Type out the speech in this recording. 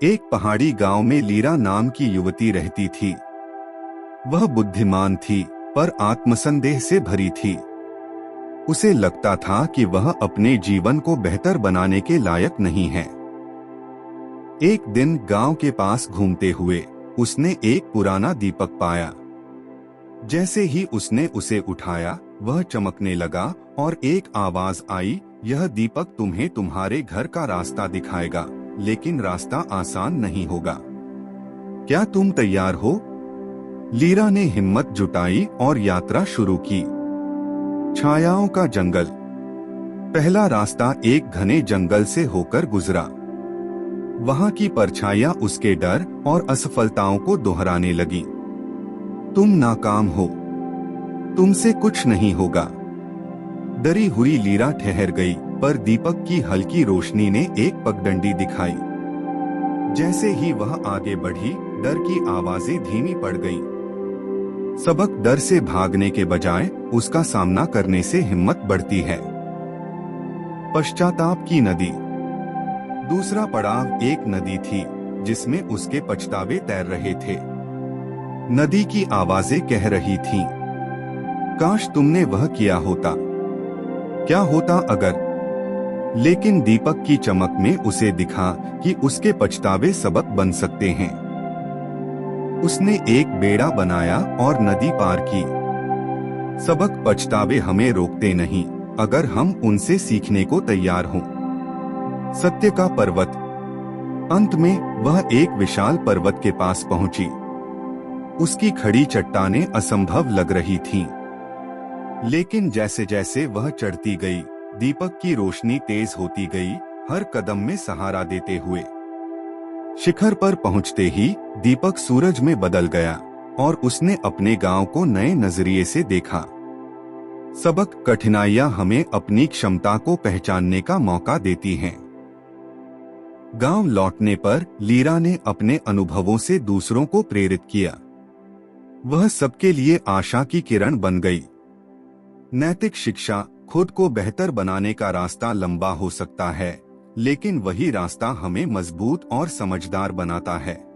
एक पहाड़ी गांव में लीरा नाम की युवती रहती थी। वह बुद्धिमान थी पर आत्मसंदेह से भरी थी। उसे लगता था कि वह अपने जीवन को बेहतर बनाने के लायक नहीं है। एक दिन गांव के पास घूमते हुए उसने एक पुराना दीपक पाया। जैसे ही उसने उसे उठाया, वह चमकने लगा और एक आवाज आई, यह दीपक तुम्हें तुम्हारे घर का रास्ता दिखाएगा, लेकिन रास्ता आसान नहीं होगा। क्या तुम तैयार हो? लीरा ने हिम्मत जुटाई और यात्रा शुरू की। छायाओं का जंगल। पहला रास्ता एक घने जंगल से होकर गुजरा। वहां की परछाइयां उसके डर और असफलताओं को दोहराने लगी। तुम नाकाम हो, तुमसे कुछ नहीं होगा। डरी हुई लीरा ठहर गई, पर दीपक की हल्की रोशनी ने एक पगडंडी दिखाई। जैसे ही वह आगे बढ़ी, डर की आवाजें धीमी पड़ गईं। सबक डर से भागने के बजाय उसका सामना करने से हिम्मत बढ़ती है। पश्चाताप की नदी। दूसरा पड़ाव एक नदी थी जिसमें उसके पछतावे तैर रहे थे। नदी की आवाजें कह रही थीं, काश तुमने वह किया होता। क्या होता अगर? लेकिन दीपक की चमक में उसे दिखा कि उसके पछतावे सबक बन सकते हैं। उसने एक बेड़ा बनाया और नदी पार की। सबक पछतावे हमें रोकते नहीं, अगर हम उनसे सीखने को तैयार हों। सत्य का पर्वत। अंत में वह एक विशाल पर्वत के पास पहुंची। उसकी खड़ी चट्टानें असंभव लग रही थीं। लेकिन जैसे जैसे वह चढ़ती गई, दीपक की रोशनी तेज होती गई, हर कदम में सहारा देते हुए। शिखर पर पहुंचते ही दीपक सूरज में बदल गया और उसने अपने गांव को नए नजरिए से देखा। सबक। कठिनाइयां हमें अपनी क्षमता को पहचानने का मौका देती हैं। गांव लौटने पर लीरा ने अपने अनुभवों से दूसरों को प्रेरित किया। वह सबके लिए आशा की किरण बन गई। नैतिक शिक्षा। खुद को बेहतर बनाने का रास्ता लंबा हो सकता है, लेकिन वही रास्ता हमें मजबूत और समझदार बनाता है।